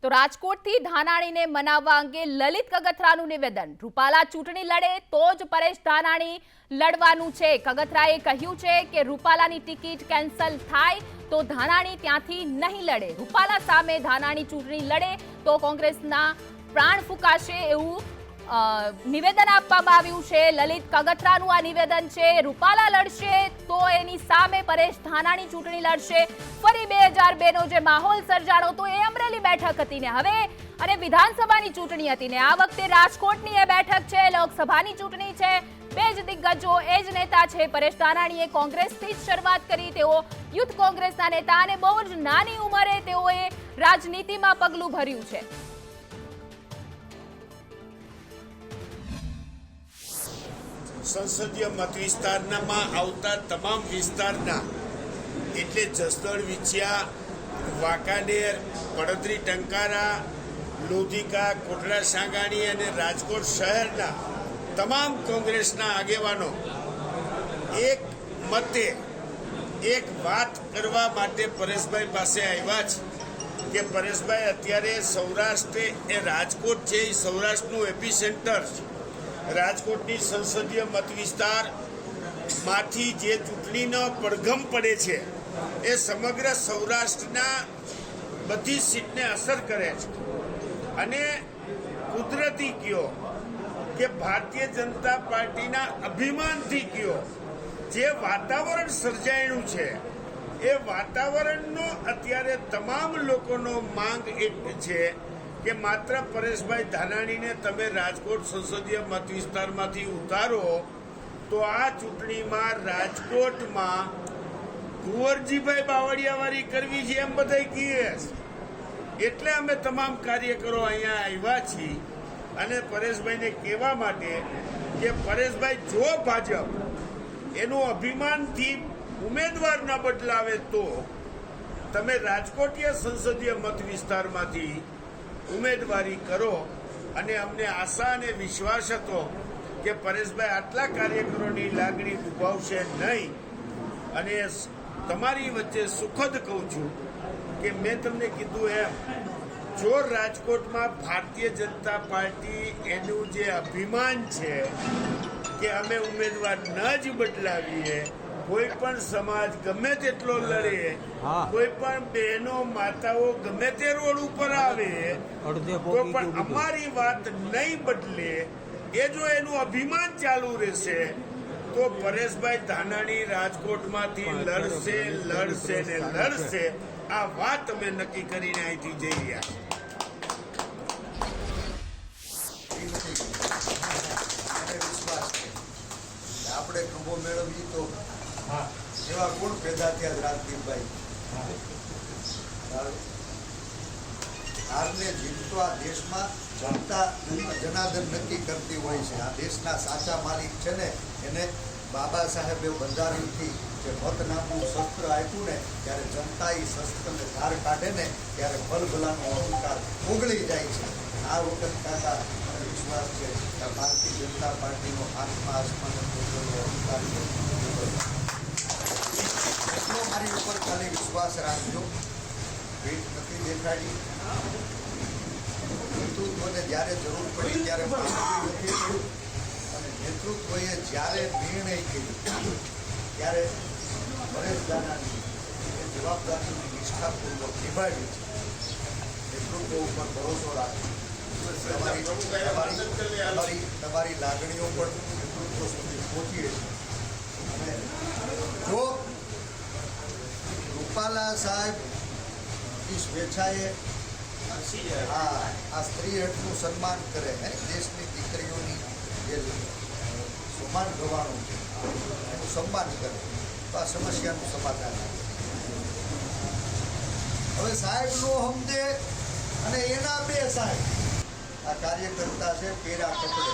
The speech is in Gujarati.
તો રાજકોટથી ધાનાણીને મનાવવા અંગે લલિત કગથરાનું નિવેદન। રૂપાલા ચૂંટણી લડે તો જ પરેશ ધાનાણી લડવાનું છે। કગથરાએ કહ્યું છે કે રૂપાલાની ટિકિટ કેન્સલ થાય તો ધાનાણી ત્યાંથી નહીં લડે। રૂપાલા સામે ધાનાણી ચૂંટણી લડે તો કોંગ્રેસના પ્રાણ ફૂંકાશે એવું નિવેદન આપવામાં આવ્યું છે। લલિત કગથરાનું આ નિવેદન છે। રૂપાલા લડશે તો એની સામે પરેશ ધાનાણી ચૂંટણી લડશે। ફરી 2002 નો જે માહોલ સર્જાણો તો એ અમરેલી બેઠક હતી ને હવે અને વિધાનસભાની ચૂંટણી હતી ને આ વખતે રાજકોટની એ બેઠક છે। લોકસભાની ચૂંટણી છે। બે જ દિગ્ગજો એ જ નેતા છે। પરેશ ધાનાણીએ કોંગ્રેસથી જ શરૂઆત કરી। તેઓ યુથ કોંગ્રેસના નેતા અને બહુ જ નાની ઉંમરે તેઓએ રાજનીતિમાં પગલું ભર્યું છે। संसदीय मत विस्तारनामां आवता तमाम विस्तारना एटले जसदण विछिया वाकानेर પડતરી ટંકારા લોધિકા કોટડા સાંગાણી અને રાજકોટ શહેરના તમામ કોંગ્રેસના આગેવાનો એક મતે એક વાત કરવા માટે પરેશભાઈ પાસે આવ્યા છે કે પરેશભાઈ અત્યારે સૌરાષ્ટ્ર એ રાજકોટ છે એ સૌરાષ્ટ્રનું એપિસેન્ટર છે। રાજકોટની સંસદીય મત વિસ્તારમાંથી જે ચૂંટણીનો પડઘમ પડે છે એ સમગ્ર સૌરાષ્ટ્રના બધી સીટને અસર કરે છે અને કુદરતી કયો કે ભારતીય જનતા પાર્ટીના અભિમાનથી કયો જે વાતાવરણ સર્જાયું છે એ વાતાવરણનો અત્યારે તમામ લોકોનો માંગ એક છે કે માત્ર પરેશભાઈ ધાનાણીને તમે રાજકોટ સંસદીય મત વિસ્તારમાંથી ઉતારો તો આ ચૂંટણીમાં રાજકોટમાં કુંવરજીભાઈ બાવળિયાવાળી કરવી છે એમ બધા કહે છે। એટલે અમે તમામ કાર્યકરો અહીંયા આવ્યા છીએ અને પરેશભાઈને કહેવા માટે કે પરેશભાઈ જો ભાજપ એનું અભિમાનથી ઉમેદવાર ન બદલાવે તો તમે રાજકોટીય સંસદીય મત વિસ્તારમાંથી ઉમેદવારી કરો અને અમને આશા અને વિશ્વાસ હતો કે પરેશભાઈ આટલા કાર્યકરોની લાગણી દુભાવશે નહીં। અને તમારી વચ્ચે સુખદ કહું છું કે મેં તમને કીધું એમ જો રાજકોટમાં ભારતીય જનતા પાર્ટી એનું જે અભિમાન છે કે અમે ઉમેદવાર ન જ બદલાવીએ, કોઈ પણ સમાજ ગમે તેટલો લડે, કોઈ પણ બહેનો માતાઓ ગમે તે રોડ ઉપર આવે તો પણ અમારી વાત નહીં બદલે એ જો એનું અભિમાન ચાલુ રહેશે તો પરેશભાઈ ધાનાણી રાજકોટમાંથી લડશે લડશે ને લડશે। આ વાત અમે નક્કી કરીને અહીંથી જઈ રહ્યા છીએ। આપણે ખંભો મેળવીએ તો એવા ગુણ પેદા થયા રાજદીપભાઈ। હારને જીતતો આ દેશમાં જનતા જનાર્દન નક્કી કરતી હોય છે। આ દેશના સાચા માલિક છે ને એને બાબા સાહેબે બંધારણથી જે મત નામનું શસ્ત્ર આપ્યું ને ત્યારે જનતા એ શસ્ત્રને ધાર કાઢે ને ત્યારે ભલભલાનો અહંકાર ઓગળી જાય છે। આ વખત કાકા મને વિશ્વાસ છે કે ભારતીય જનતા પાર્ટીનો આત્મા આસમાન અહંકાર એટલો મારી ઉપર ખાલી વિશ્વાસ રાખજો। ભીડ નથી દેખાડી, નેતૃત્વને જ્યારે જરૂર પડી ત્યારે માનવી નથી પડ્યું અને નેતૃત્વએ જ્યારે નિર્ણય કર્યો ત્યારે પરેશ ધાનાણી એ જવાબદારીની નિષ્ઠાપૂર્વક નિભાવી છે। નેતૃત્વ ઉપર ભરોસો રાખો, તમારી લાગણીઓ પણ નેતૃત્વ સુધી પહોંચીએ છે। અને જો રૂપાલા સાહેબ સ્વેચ્છાએ આ સ્ત્રી હટનું સન્માન કરે ને દેશની દીકરીઓની જે સન્માન કરવાનું છે એનું સન્માન કરે તો આ સમસ્યાનું સમાધાન હવે સાહેબ નો સમજે અને એના બે સાહેબ આ કાર્યકર્તા છે પેરા કપડે